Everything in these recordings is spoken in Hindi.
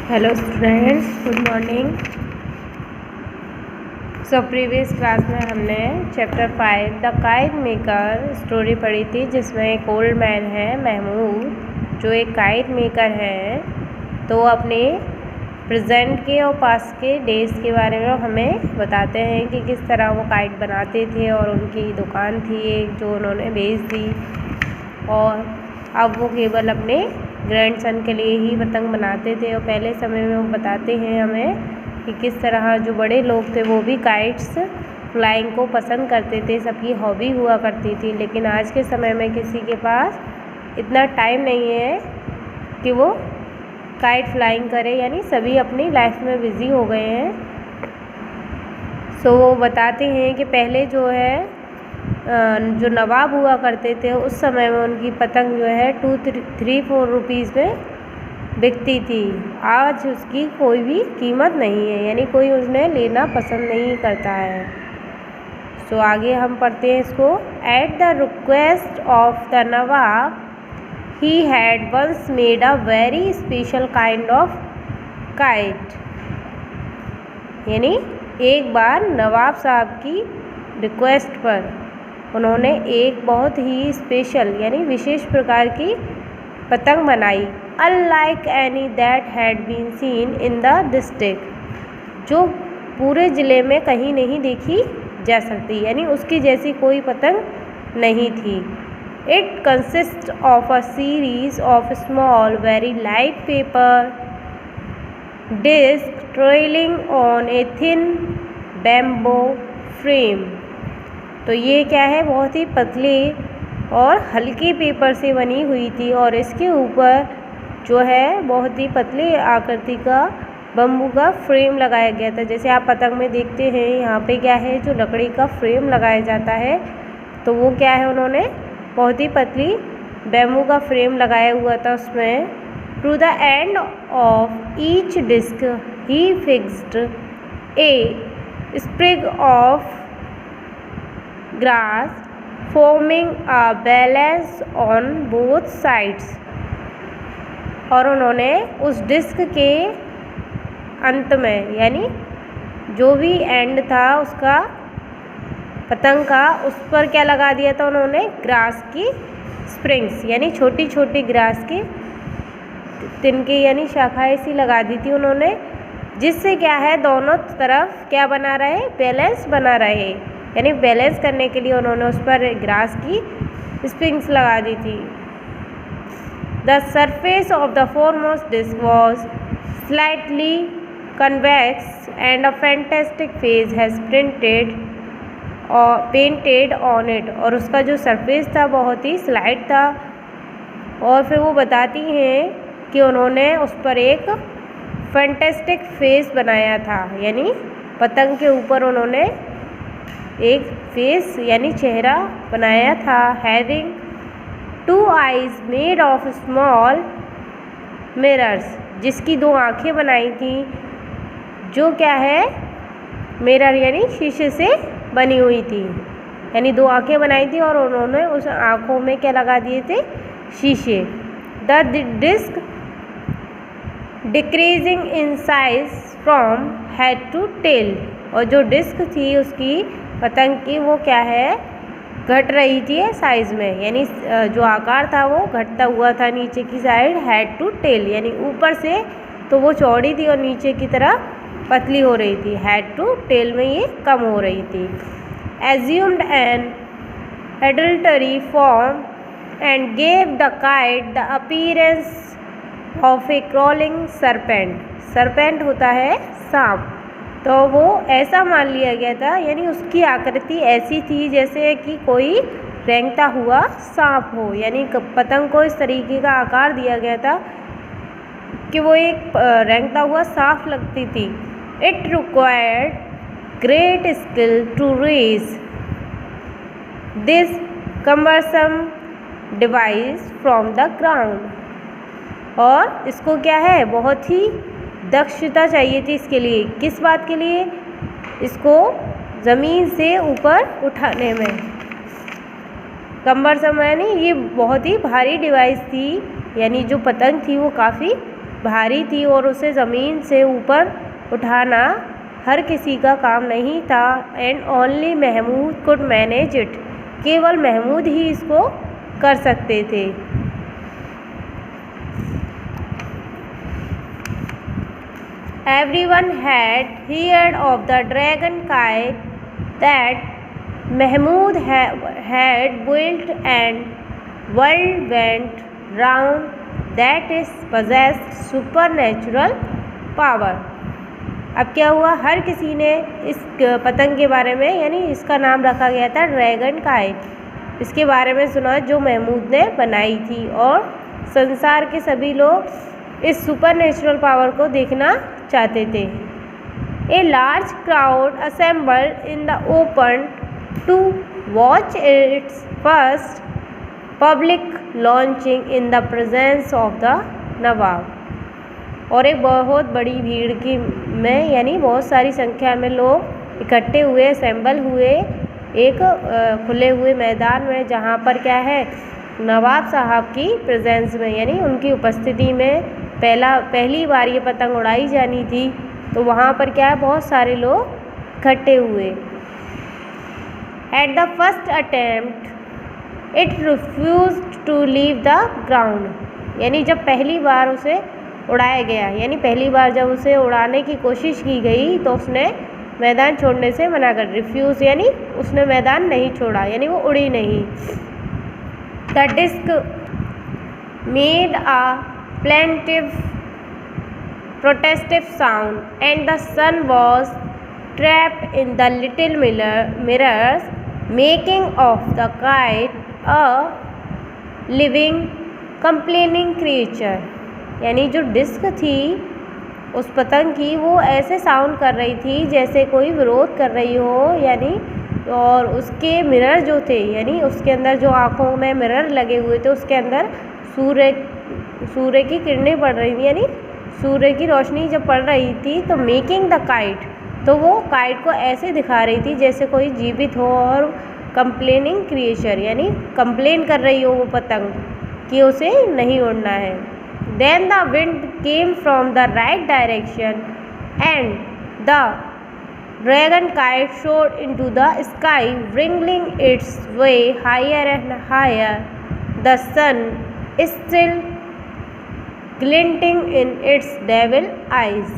Hello students, good morning. Previous class में हमने chapter 5 the kite maker story पढ़ी थी, जिसमें एक ओल्ड मैन है महमूद, जो एक काइट मेकर है। तो वो अपने प्रेजेंट के और पास्ट के डेज के बारे में हमें बताते हैं कि किस तरह वो काइट बनाते थे, और उनकी दुकान थी एक जो उन्होंने बेच दी, और अब वो केवल अपने ग्रैंडसन के लिए ही पतंग बनाते थे। और पहले समय में वो बताते हैं हमें कि किस तरह जो बड़े लोग थे वो भी काइट्स फ्लाइंग को पसंद करते थे, सबकी हॉबी हुआ करती थी। लेकिन आज के समय में किसी के पास इतना टाइम नहीं है कि वो काइट फ्लाइंग करे, यानी सभी अपनी लाइफ में बिज़ी हो गए हैं। सो वो बताते हैं कि पहले जो है जो नवाब हुआ करते थे उस समय में उनकी पतंग जो है 2-3-4 रुपीज़ में बिकती थी। आज उसकी कोई भी कीमत नहीं है, यानी कोई उसने लेना पसंद नहीं करता है। सो आगे हम पढ़ते हैं इसको। At the request of the nawab he had once made a very special kind of kite, यानी एक बार नवाब साहब की रिक्वेस्ट पर उन्होंने एक बहुत ही स्पेशल यानी विशेष प्रकार की पतंग बनाई। Unlike any that had been seen in the district, जो पूरे ज़िले में कहीं नहीं देखी जा सकती, यानी उसकी जैसी कोई पतंग नहीं थी। It consist of a series of small very light paper disc trailing on a thin bamboo frame. तो ये क्या है, बहुत ही पतली और हल्की पेपर से बनी हुई थी, और इसके ऊपर जो है बहुत ही पतली आकृति का बम्बू का फ्रेम लगाया गया था। जैसे आप पतंग में देखते हैं यहाँ पे क्या है, जो लकड़ी का फ्रेम लगाया जाता है, तो वो क्या है, उन्होंने बहुत ही पतली बैम्बू का फ्रेम लगाया हुआ था उसमें। To the end of each disc he fixed a sprig of grass forming a balance on both sides. और उन्होंने उस डिस्क के अंत में, यानी जो भी एंड था उसका पतंग का, उस पर क्या लगा दिया था उन्होंने, ग्रास की स्प्रिंग्स, यानी छोटी छोटी ग्रास की तिनके यानी शाखाएं सी लगा दी थी उन्होंने, जिससे क्या है दोनों तरफ क्या बना रहे, बैलेंस बना रहे, यानी बैलेंस करने के लिए उन्होंने उस पर ग्रास की स्प्रिंग्स लगा दी थी। The surface of the foremost disc was slightly convex and a fantastic face has painted on it. और उसका जो सरफेस था बहुत ही स्लाइट था। और फिर वो बताती हैं कि उन्होंने उस पर एक फैंटेस्टिक फेस बनाया था, यानी पतंग के ऊपर उन्होंने एक फेस यानी चेहरा बनाया था। Having 2 eyes made of small mirrors, जिसकी 2 आँखें बनाई थी, जो क्या है, मिरर यानी शीशे से बनी हुई थी, यानी 2 आँखें बनाई थी और उन्होंने उस आँखों में क्या लगा दिए थे, शीशे। The disc decreasing in size from head to tail, और जो डिस्क थी उसकी पतंग की वो क्या है, घट रही थी साइज़ में, यानी जो आकार था वो घटता हुआ था नीचे की साइड, हेड टू टेल, यानी ऊपर से तो वो चौड़ी थी और नीचे की तरफ पतली हो रही थी, हेड टू टेल में ये कम हो रही थी। Assumed an undulatory form and gave the kite the appearance of a crawling serpent. Serpent होता है सांप, तो वो ऐसा मान लिया गया था, यानी उसकी आकृति ऐसी थी जैसे कि कोई रेंगता हुआ सांप हो, यानी पतंग को इस तरीके का आकार दिया गया था कि वो एक रेंगता हुआ सांप लगती थी। It required great skill to raise this cumbersome device from the ground, और इसको क्या है, बहुत ही दक्षता चाहिए थी इसके लिए। किस बात के लिए, इसको ज़मीन से ऊपर उठाने में। कम्बरसम यानी ये बहुत ही भारी डिवाइस थी, यानी जो पतंग थी वो काफ़ी भारी थी और उसे ज़मीन से ऊपर उठाना हर किसी का काम नहीं था। And only Mahmood could manage it, केवल महमूद ही इसको कर सकते थे। Everyone had heard of the dragon kite that Mahmud had built and world went round that is possessed supernatural power। अब क्या हुआ, हर किसी ने इस पतंग के बारे में, यानी इसका नाम रखा गया था ड्रैगन काइट, इसके बारे में सुना जो महमूद ने बनाई थी, और संसार के सभी लोग इस सुपरनेचुरल पावर को देखना चाहते थे। A large crowd assembled in the open to watch its first public launching in the presence of the nawab. और एक बहुत बड़ी भीड़ की में, यानी बहुत सारी संख्या में लोग इकट्ठे हुए, असेंबल हुए एक खुले हुए मैदान में, जहाँ पर क्या है, नवाब साहब की प्रेजेंस में, यानी उनकी उपस्थिति में पहली बार ये पतंग उड़ाई जानी थी। तो वहाँ पर क्या है, बहुत सारे लोग इकट्ठे हुए। At the first attempt it refused to leave the ground, यानी जब पहली बार उसे उड़ाया गया, यानी पहली बार जब उसे उड़ाने की कोशिश की गई तो उसने मैदान छोड़ने से मना कर, रिफ्यूज़ यानी उसने मैदान नहीं छोड़ा, यानी वो उड़ी नहीं। The disc made a plaintive protestive sound and the sun was trapped in the little mirrors, making of the kite a living complaining creature। यानी जो डिस्क थी उस पतंग की, वो ऐसे साउंड कर रही थी जैसे कोई विरोध कर रही हो, यानी, और उसके मिरर जो थे, यानी उसके अंदर जो आँखों में मिरर लगे हुए थे, उसके अंदर सूर्य की किरणें पड़ रही थी, यानी सूर्य की रोशनी जब पड़ रही थी, तो मेकिंग द काइट, तो वो काइट को ऐसे दिखा रही थी जैसे कोई जीवित हो, और कंप्लेनिंग क्रिएचर, यानी कंप्लेन कर रही हो वो पतंग कि उसे नहीं उड़ना है। Then the wind came from the right direction and the dragon kite soared into the sky, wriggling its way higher and higher, the sun still glinting in its devil eyes।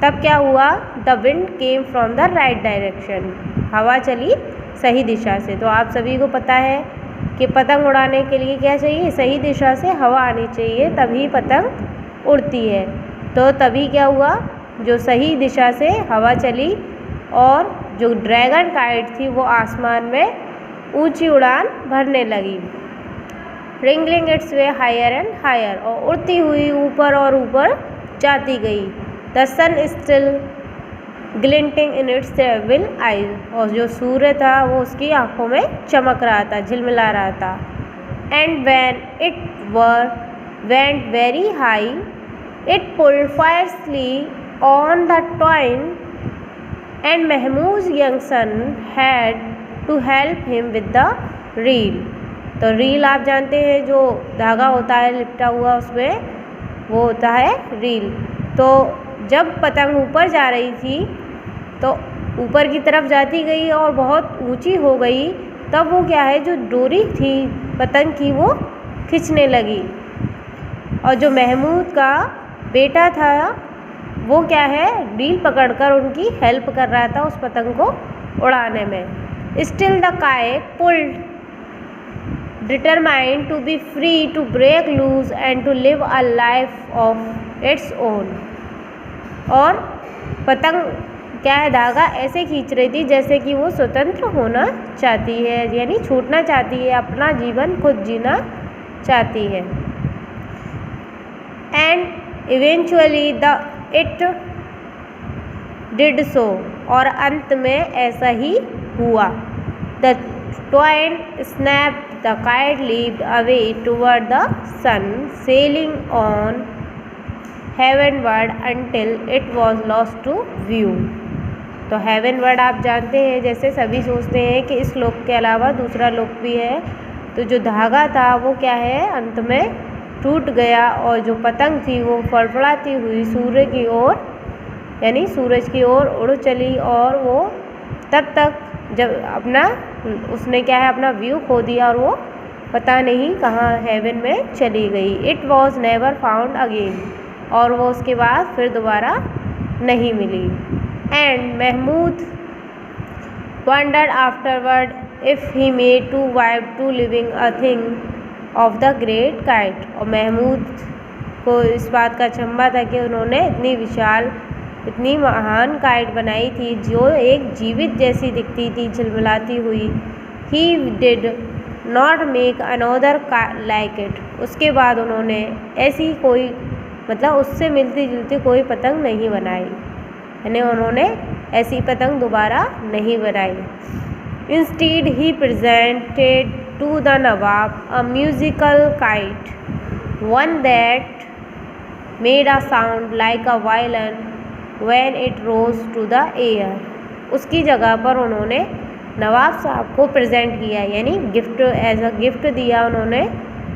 तब क्या हुआ, the wind came from the right direction, हवा चली सही दिशा से। तो आप सभी को पता है कि पतंग उड़ाने के लिए क्या चाहिए, सही दिशा से हवा आनी चाहिए, तभी पतंग उड़ती है। तो तभी क्या हुआ, जो सही दिशा से हवा चली और जो ड्रैगन काइट थी वो आसमान में ऊंची उड़ान भरने लगी। Wriggling its way higher and higher, और उड़ती हुई ऊपर और ऊपर जाती गई। The sun still glinting in its devil eyes, और जो सूर्य था वो उसकी आंखों में चमक रहा था, झिलमिला रहा था। And when it went very high it pulled fiercely on the twine and Mahmood young son had to help him with the reel. तो रील आप जानते हैं, जो धागा होता है लिपटा हुआ उसमें, वो होता है रील। तो जब पतंग ऊपर जा रही थी तो ऊपर की तरफ जाती गई और बहुत ऊंची हो गई, तब वो क्या है, जो डोरी थी पतंग की वो खिंचने लगी, और जो महमूद का बेटा था वो क्या है, रील पकड़कर उनकी हेल्प कर रहा था उस पतंग को उड़ाने में। Still the kite pulled determined to be free to break loose and to live a life of its own। और पतंग क्या है, धागा ऐसे खींच रही थी जैसे कि वो स्वतंत्र होना चाहती है, यानी छूटना चाहती है, अपना जीवन खुद जीना चाहती है। And eventually it did so, और अंत में ऐसा ही हुआ। The twine snapped, the kite leaped away toward the sun, sailing on heavenward until it was lost to view। तो heavenward आप जानते हैं, जैसे सभी सोचते हैं कि इस लोक के अलावा दूसरा लोक भी है, तो जो धागा था वो क्या है, अंत में टूट गया और जो पतंग थी वो फड़फड़ाती हुई सूर्य की ओर यानी सूरज की ओर उड़ चली और वो तब तक जब अपना उसने क्या है अपना व्यू खो दिया और वो पता नहीं कहाँ हेवन में चली गई। It was never found again और वो उसके बाद फिर दोबारा नहीं मिली। And Mahmood wondered afterward if he made too wild to living a thing of the great kite। और महमूद को इस बात का अचंभा था कि उन्होंने इतनी विशाल इतनी महान काइट बनाई थी जो एक जीवित जैसी दिखती थी झिलमिलाती हुई। He did not make another like it। उसके बाद उन्होंने ऐसी कोई मतलब उससे मिलती जुलती कोई पतंग नहीं बनाई, यानी उन्होंने ऐसी पतंग दोबारा नहीं बनाई। Instead he presented to the Nawab a musical kite, one that made a sound like a violin when it rose to the air। उसकी जगह पर उन्होंने नवाब साहब को प्रेजेंट किया यानी गिफ्ट एज अ गिफ्ट दिया उन्होंने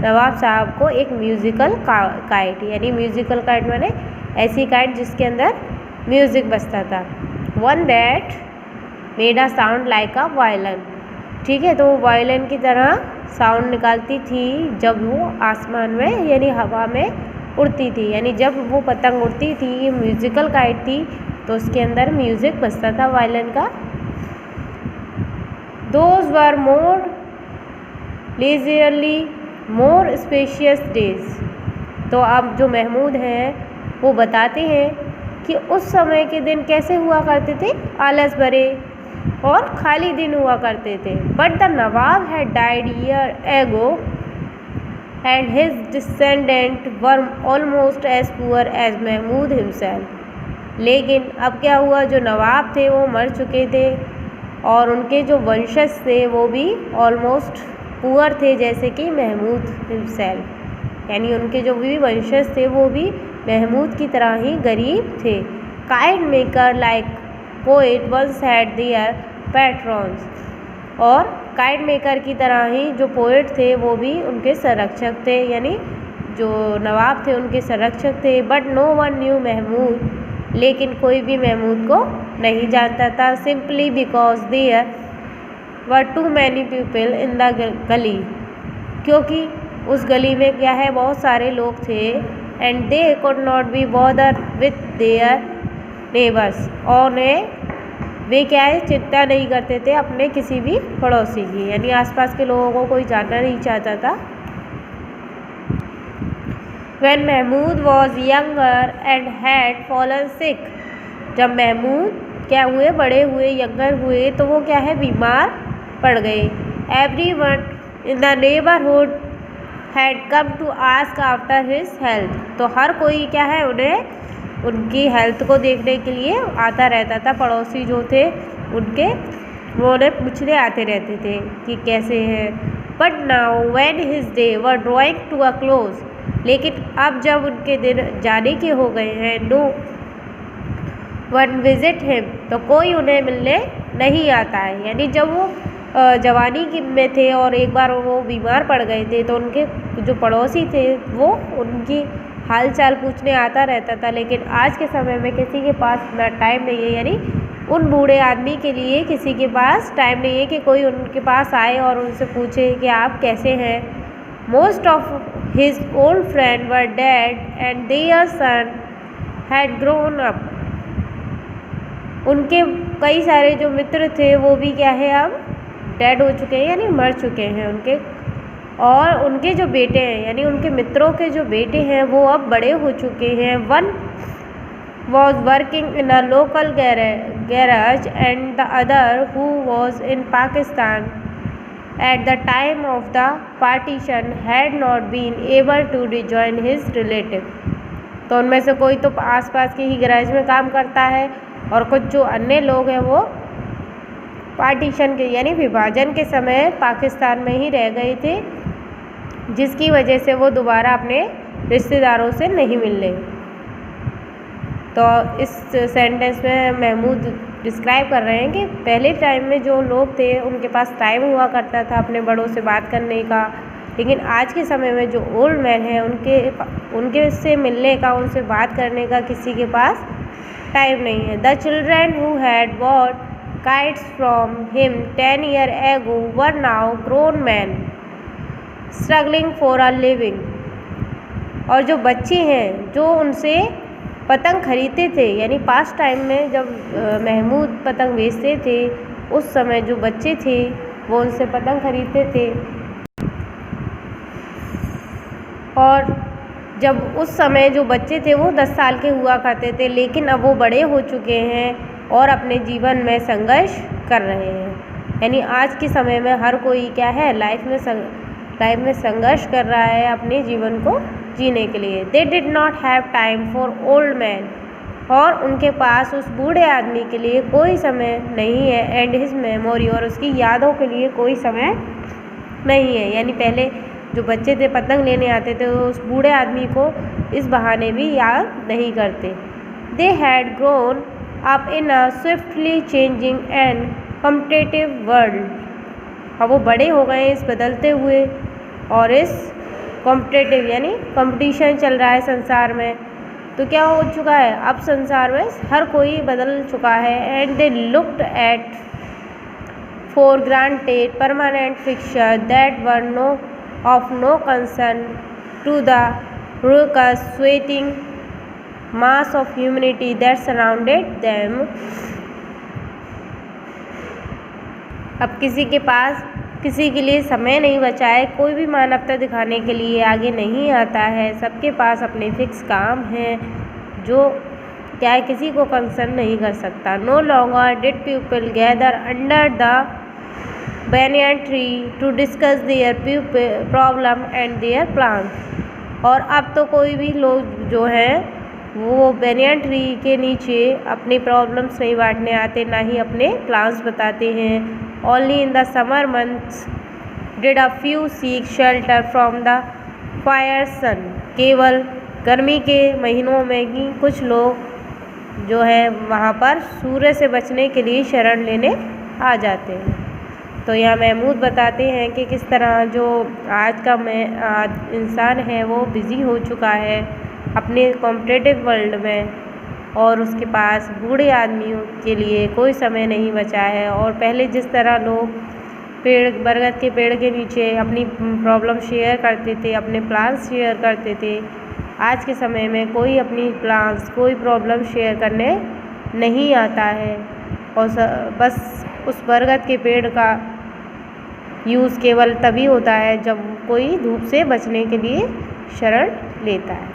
नवाब साहब को एक म्यूज़िकल काइट, यानी म्यूज़िकल काइट माने ऐसी काइट जिसके अंदर म्यूज़िक बजता था। One that made a sound like a violin, ठीक है, तो वो वायलिन की तरह साउंड निकालती थी जब वो आसमान में यानी हवा में उड़ती थी, यानी जब वो पतंग उड़ती थी ये म्यूज़िकल काइट थी तो उसके अंदर म्यूज़िक बजता था वायलिन का। Those were more leisurely more spacious days. तो अब जो महमूद हैं वो बताते हैं कि उस समय के दिन कैसे हुआ करते थे, आलस भरे और खाली दिन हुआ करते थे। But the nawab had died year ago and his descendant were almost as poor as Mahmood himself. लेकिन अब क्या हुआ, जो नवाब थे वो मर चुके थे और उनके जो वंशज थे वो भी ऑलमोस्ट पुअर थे जैसे कि महमूद हिमसेल्फ, यानी उनके जो भी वंशज थे वो भी महमूद की तरह ही गरीब थे। Kite maker like poet once had their patrons. और काइट मेकर की तरह ही जो पोएट थे वो भी उनके संरक्षक थे, यानी जो नवाब थे उनके संरक्षक थे। But no one knew Mahmood, लेकिन कोई भी महमूद को नहीं जानता था। Simply because there were too many people in the gali, क्योंकि उस गली में क्या है बहुत सारे लोग थे। And they could not be bother with their neighbours, और वे क्या है चिंता नहीं करते थे अपने किसी भी पड़ोसी की, यानी आसपास के लोगों को कोई जानना नहीं चाहता था। When Mahmood was younger and had fallen sick, जब महमूद क्या हुए बड़े हुए यंगर हुए तो वो क्या है बीमार पड़ गए। Everyone in the neighbourhood had come to ask after his health, तो हर कोई क्या है उन्हें उनकी हेल्थ को देखने के लिए आता रहता था। पड़ोसी जो थे उनके वो उन्हें पूछने आते रहते थे कि कैसे हैं। But now when his day were drawing to a close, लेकिन अब जब उनके दिन जाने के हो गए हैं, नो वन विजिट हिम, तो कोई उन्हें मिलने नहीं आता है। यानी जब वो जवानी में थे और एक बार वो बीमार पड़ गए थे तो उनके जो पड़ोसी थे वो उनकी हाल चाल पूछने आता रहता था। लेकिन आज के समय में किसी के पास इतना टाइम नहीं है, यानी उन बूढ़े आदमी के लिए किसी के पास टाइम नहीं है कि कोई उनके पास आए और उनसे पूछे कि आप कैसे हैं। Most of his old friend were dead and their son had grown up, उनके कई सारे जो मित्र थे वो भी क्या है अब डेड हो चुके हैं, यानी मर चुके हैं उनके, और उनके जो बेटे हैं यानी उनके मित्रों के जो बेटे हैं वो अब बड़े हो चुके हैं। One was working in a local garage and the other who was in Pakistan at the time of the partition had not been able to rejoin his relative. तो उनमें से कोई तो आसपास के ही गैराज में काम करता है और कुछ जो अन्य लोग हैं वो पार्टीशन के यानी विभाजन के समय पाकिस्तान में ही रह गए थे, जिसकी वजह से वो दोबारा अपने रिश्तेदारों से नहीं मिल रहे। तो इस सेंटेंस में महमूद डिस्क्राइब कर रहे हैं कि पहले टाइम में जो लोग थे उनके पास टाइम हुआ करता था अपने बड़ों से बात करने का, लेकिन आज के समय में जो ओल्ड मैन हैं उनके से मिलने का, उनसे बात करने का किसी के पास टाइम नहीं है। The children who had bought kites from him 10 years ago were now grown men struggling for a living। और जो बच्चे हैं जो उनसे पतंग खरीदते थे, यानी पास्ट टाइम में जब महमूद पतंग बेचते थे उस समय जो बच्चे थे वो उनसे पतंग खरीदते थे, और जब उस समय जो बच्चे थे वो 10 साल के हुआ करते थे, लेकिन अब वो बड़े हो चुके हैं और अपने जीवन में संघर्ष कर रहे हैं। यानी आज के समय में हर कोई क्या है, लाइफ में संघर्ष कर रहा है अपने जीवन को जीने के लिए। They did not have time for old man, और उनके पास उस बूढ़े आदमी के लिए कोई समय नहीं है। एंड हिज मेमोरी, और उसकी यादों के लिए कोई समय नहीं है। यानी पहले जो बच्चे थे पतंग लेने आते थे तो उस बूढ़े आदमी को इस बहाने भी याद नहीं करते। They had grown up in a swiftly changing and competitive world. अब वो बड़े हो गए इस बदलते हुए और इस कॉम्पिटिटिव यानी कंपटीशन चल रहा है संसार में, तो क्या हो चुका है, अब संसार में हर कोई बदल चुका है। And they looked at for granted permanent fixture that were no of no concern to the raucous sweating mass of humanity that surrounded them। अब किसी के पास किसी के लिए समय नहीं बचा है, कोई भी मानवता दिखाने के लिए आगे नहीं आता है। सबके पास अपने फिक्स काम हैं जो क्या है, किसी को कंसर्न नहीं कर सकता। No longer did people gather under the banyan tree to discuss their problem and their plans। और अब तो कोई भी लोग जो हैं वो banyan tree के नीचे अपनी प्रॉब्लम्स नहीं बांटने आते, ना ही अपने प्लान्स बताते हैं। Only in the summer months did a few seek shelter from the fire sun। केवल गर्मी के महीनों में ही कुछ लोग जो है वहाँ पर सूर्य से बचने के लिए शरण लेने आ जाते हैं। तो यहाँ महमूद बताते हैं कि किस तरह जो आज का इंसान है वो बिज़ी हो चुका है अपने कॉम्पिटिटिव वर्ल्ड में, और उसके पास बूढ़े आदमियों के लिए कोई समय नहीं बचा है। और पहले जिस तरह लोग बरगद के पेड़ के नीचे अपनी प्रॉब्लम शेयर करते थे, अपने प्लान्स शेयर करते थे, आज के समय में कोई अपनी प्लान्स कोई प्रॉब्लम शेयर करने नहीं आता है। और बस उस बरगद के पेड़ का यूज़ केवल तभी होता है जब कोई धूप से बचने के लिए शरण लेता है।